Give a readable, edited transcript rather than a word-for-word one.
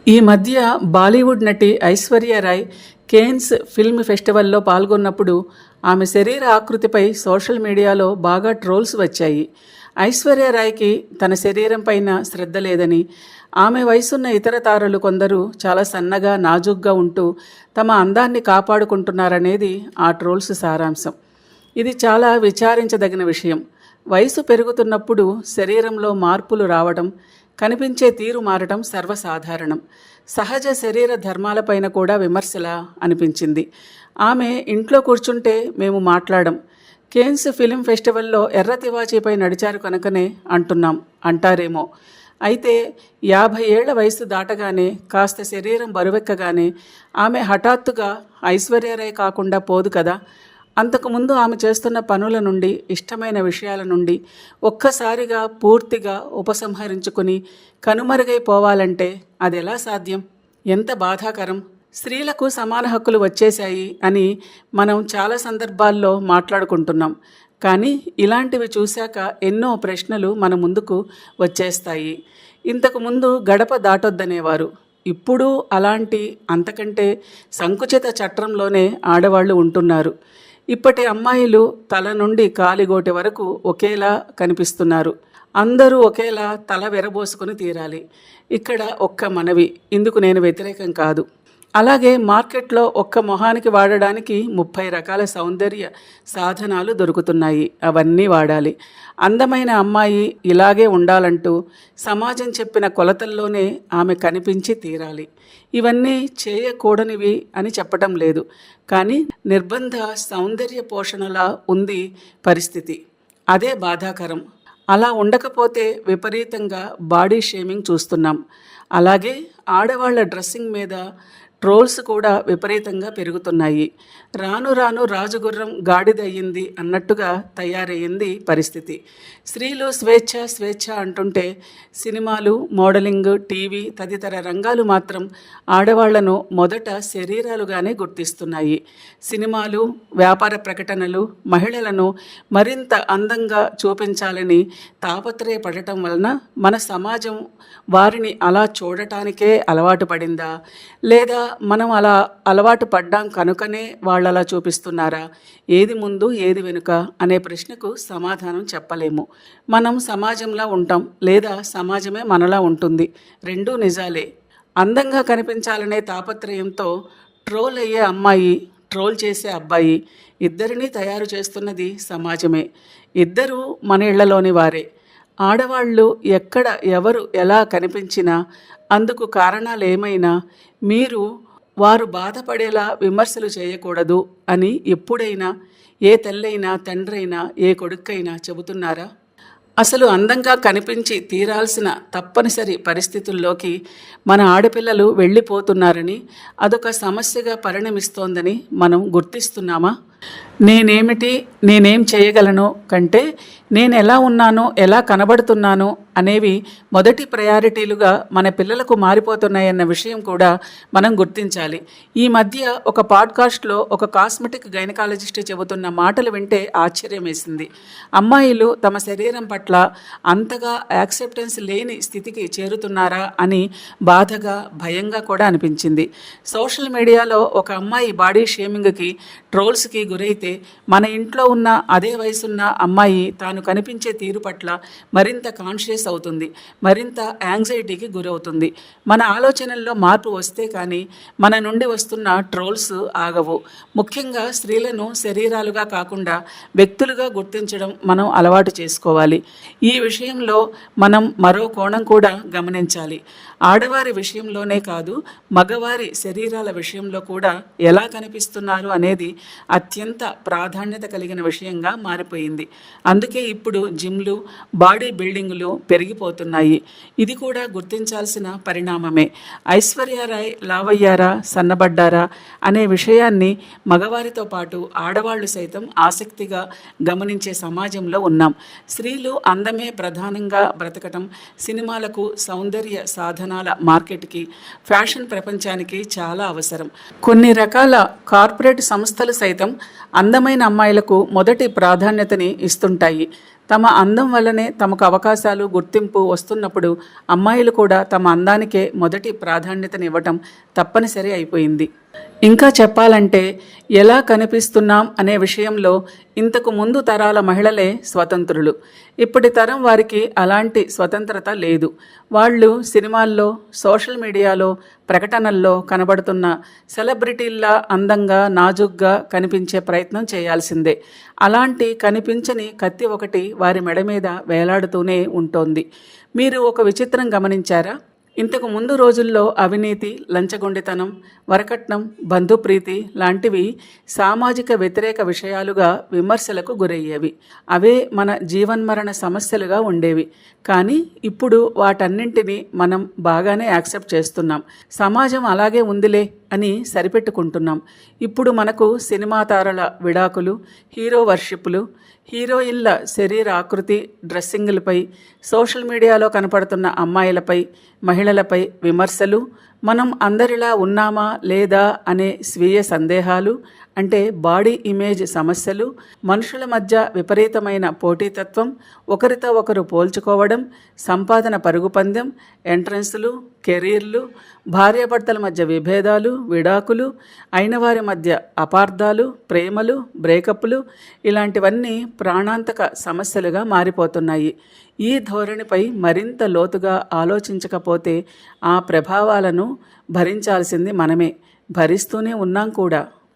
ఈ మధ్య బాలీవుడ్ నటి ఐశ్వర్య రాయ్ కేన్స్ ఫిల్మ్ ఫెస్టివల్లో పాల్గొన్నప్పుడు ఆమె శరీర ఆకృతిపై సోషల్ మీడియాలో బాగా ట్రోల్స్ వచ్చాయి. ఐశ్వర్య రాయ్కి తన శరీరం పైన శ్రద్ధ లేదని, ఆమె వయసున్న ఇతర తారలు కొందరు చాలా సన్నగా నాజూగ్గా ఉంటూ తమ అందాన్ని కాపాడుకుంటున్నారనేది ఆ ట్రోల్స్ సారాంశం. ఇది చాలా విచారించదగిన విషయం. వయసు పెరుగుతున్నప్పుడు శరీరంలో మార్పులు రావడం, కనిపించే తీరు మారటం సర్వసాధారణం. సహజ శరీర ధర్మాలపైన కూడా విమర్శలా అనిపించింది. ఆమె ఇంట్లో కూర్చుంటే మేము మాట్లాడం, కేన్స్ ఫిలిం ఫెస్టివల్లో ఎర్ర తివాచీపై నడిచారు కనుకనే అంటారేమో. అయితే 50 ఏళ్ల వయసు దాటగానే, కాస్త శరీరం బరువెక్కగానే ఆమె హఠాత్తుగా ఐశ్వర్యరాయ్ కాకుండా పోదు కదా. అంతకుముందు ఆమె చేస్తున్న పనుల నుండి, ఇష్టమైన విషయాల నుండి ఒక్కసారిగా పూర్తిగా ఉపసంహరించుకుని కనుమరుగైపోవాలంటే అది ఎలా సాధ్యం? ఎంత బాధాకరం! స్త్రీలకు సమాన హక్కులు వచ్చేశాయి అని మనం చాలా సందర్భాల్లో మాట్లాడుకుంటున్నాం. కానీ ఇలాంటివి చూశాక ఎన్నో ప్రశ్నలు మన ముందుకు వచ్చేస్తాయి. ఇంతకుముందు గడప దాటొద్దనేవారు. ఇప్పుడు అలాంటి అంతకంటే సంకుచిత చట్రంలోనే ఆడవాళ్లు ఉంటున్నారు. ఇప్పటి అమ్మాయిలు తల నుండి కాలిగోటి వరకు ఒకేలా కనిపిస్తున్నారు. అందరూ ఒకేలా తల వెరబోసుకుని తీరాలి. ఇక్కడ ఒక్క మనవి, ఇందుకు నేను వ్యతిరేకం కాదు. అలాగే మార్కెట్లో ఒక్క మొహానికి వాడడానికి 30 రకాల సౌందర్య సాధనాలు దొరుకుతున్నాయి. అవన్నీ వాడాలి. అందమైన అమ్మాయి ఇలాగే ఉండాలంటూ సమాజం చెప్పిన కొలతల్లోనే ఆమె కనిపించి తీరాలి. ఇవన్నీ చేయకూడనివి అని చెప్పటం లేదు, కానీ నిర్బంధ సౌందర్య పోషణలా ఉంది పరిస్థితి. అదే బాధాకరం. అలా ఉండకపోతే విపరీతంగా బాడీ షేమింగ్ చూస్తున్నాం. అలాగే ఆడవాళ్ల డ్రెస్సింగ్ మీద ట్రోల్స్ కూడా విపరీతంగా పెరుగుతున్నాయి. రాను రాను రాజుగుర్రం గాడిదయ్యింది అన్నట్టుగా తయారయ్యింది పరిస్థితి. స్త్రీలు స్వేచ్ఛ అంటుంటే సినిమాలు, మోడలింగ్, టీవీ తదితర రంగాలు మాత్రం ఆడవాళ్లను మొదట శరీరాలుగానే గుర్తిస్తున్నాయి. సినిమాలు, వ్యాపార ప్రకటనలు మహిళలను మరింత అందంగా చూపించాలని తాపత్రయపడటం వలన మన సమాజం వారిని అలా చూడటానికే అలవాటు పడిందా, లేదా మనం అలా అలవాటు పడ్డాం కనుకనే వాళ్ళు అలా చూపిస్తున్నారా? ఏది ముందు ఏది వెనుక అనే ప్రశ్నకు సమాధానం చెప్పలేము. మనం సమాజంలా ఉంటాం, లేదా సమాజమే మనలా ఉంటుంది. రెండూ నిజాలే. అందంగా కనిపించాలనే తాపత్రయంతో ట్రోల్ అయ్యే అమ్మాయి, ట్రోల్ చేసే అబ్బాయి ఇద్దరినీ తయారు చేస్తున్నది సమాజమే. ఇద్దరూ మన ఇళ్లలోని వారే. ఆడవాళ్ళు ఎక్కడ ఎవరు ఎలా కనిపించినా, అందుకు కారణాలు ఏమైనా మీరు వారు బాధపడేలా విమర్శలు చేయకూడదు అని ఎప్పుడైనా ఏ తల్లైనా, తండ్రైనా, ఏ కొడుకైనా చెబుతున్నారా? అసలు అందంగా కనిపించి తీరాల్సిన తప్పనిసరి పరిస్థితుల్లోకి మన ఆడపిల్లలు వెళ్ళిపోతున్నారని, అదొక సమస్యగా పరిణమిస్తోందని మనం గుర్తిస్తున్నామా? నేనేమిటి, నేనేం చేయగలను కంటే నేను ఎలా ఉన్నానో, ఎలా కనబడుతున్నానో అనేవి మొదటి ప్రయారిటీలుగా మన పిల్లలకు మారిపోతున్నాయన్న విషయం కూడా మనం గుర్తించాలి. ఈ మధ్య ఒక పాడ్కాస్ట్లో ఒక కాస్మెటిక్ గైనకాలజిస్ట్ చెబుతున్న మాటలు వింటే ఆశ్చర్యం వేసింది. అమ్మాయిలు తమ శరీరం పట్ల అంతగా యాక్సెప్టెన్స్ లేని స్థితికి చేరుతున్నారా అని బాధగా, భయంగా కూడా అనిపించింది. సోషల్ మీడియాలో ఒక అమ్మాయి బాడీ షేమింగ్కి, ట్రోల్స్కి గురైతే మన ఇంట్లో ఉన్న అదే వయసున్న అమ్మాయి తాను కనిపించే తీరు పట్ల మరింత కాన్షియస్ అవుతుంది, మరింత యాంగ్జైటీకి గురవుతుంది. మన ఆలోచనల్లో మార్పు వస్తే కానీ మన నుండి వస్తున్న ట్రోల్స్ ఆగవు. ముఖ్యంగా స్త్రీలను శరీరాలుగా కాకుండా వ్యక్తులుగా గుర్తించడం మనం అలవాటు చేసుకోవాలి. ఈ విషయంలో మనం మరో కోణం కూడా గమనించాలి. ఆడవారి విషయంలోనే కాదు, మగవారి శరీరాల విషయంలో కూడా ఎలా కనిపిస్తున్నారు అనేది అత్యంత ప్రాధాన్యత కలిగిన విషయంగా మారిపోయింది. అందుకే ఇప్పుడు జిమ్లు, బాడీ బిల్డింగులు పెరిగిపోతున్నాయి. ఇది కూడా గుర్తించాల్సిన పరిణామమే. ఐశ్వర్య రాయ్ లావయ్యారా, సన్నబడ్డారా అనే విషయాన్ని మగవారితో పాటు ఆడవాళ్లు సైతం ఆసక్తిగా గమనించే సమాజంలో ఉన్నాం. స్త్రీలు అందమే ప్రధానంగా బ్రతకటం సినిమాలకు, సౌందర్య సాధనాల మార్కెట్కి, ఫ్యాషన్ ప్రపంచానికి చాలా అవసరం. కొన్ని రకాల కార్పొరేట్ సంస్థలు సైతం అందమైన అమ్మాయిలకు మొదటి ప్రాధాన్యతని ఇస్తుంటాయి. తమ అందం వల్లనే తమకు అవకాశాలు, గుర్తింపు వస్తున్నప్పుడు అమ్మాయిలు కూడా తమ అందానికే మొదటి ప్రాధాన్యతనివ్వటం తప్పనిసరి అయిపోయింది. ఇంకా చెప్పాలంటే ఎలా కనిపిస్తున్నాం అనే విషయంలో ఇంతకు ముందు తరాల మహిళలే స్వతంత్రులు. ఇప్పటి తరం వారికి అలాంటి స్వతంత్రత లేదు. వాళ్ళు సినిమాల్లో, సోషల్ మీడియాలో, ప్రకటనల్లో కనబడుతున్న సెలబ్రిటీల్లా అందంగా, నాజుగ్గా కనిపించే ప్రయత్నం చేయాల్సిందే. అలాంటి కనిపించని కత్తి ఒకటి వారి మెడ మీద వేలాడుతూనే ఉంటోంది. మీరు ఒక విచిత్రం గమనించారా? ఇంతకు ముందు రోజుల్లో అవినీతి, లంచగొండితనం, వరకట్నం, బంధుప్రీతి లాంటివి సామాజిక వ్యతిరేక విషయాలుగా విమర్శలకు గురయ్యేవి. అవే మన జీవన్మరణ సమస్యలుగా ఉండేవి. కానీ ఇప్పుడు వాటన్నింటినీ మనం బాగానే యాక్సెప్ట్ చేస్తున్నాం. సమాజం అలాగే ఉందిలే అని సరిపెట్టుకుంటున్నాం. ఇప్పుడు మనకు సినిమా తారల విడాకులు, హీరో వర్షిప్లు, హీరోయిన్ల శరీర ఆకృతి, డ్రెస్సింగులపై, సోషల్ మీడియాలో కనపడుతున్న అమ్మాయిలపై, మహిళలపై విమర్శలు, మనం అందరిలా ఉన్నామా లేదా అనే స్వీయ సందేహాలు, అంటే బాడీ ఇమేజ్ సమస్యలు, మనుషుల మధ్య విపరీతమైన పోటీతత్వం, ఒకరితో ఒకరు పోల్చుకోవడం, సంపాదన పరుగు పందెం, ఎంట్రన్స్లు, కెరీర్లు, భార్యాభర్తల మధ్య విభేదాలు, విడాకులు, అయినవారి మధ్య అపార్థాలు, ప్రేమలు, బ్రేకప్లు, ఇలాంటివన్నీ ప్రాణాంతక సమస్యలుగా మారిపోతున్నాయి. ఈ ధోరణిపై మరింత లోతుగా ఆలోచించకపోతే ఆ ప్రభావాలను భరించాల్సింది మనమే. భరిస్తూనే ఉన్నాం కూడా.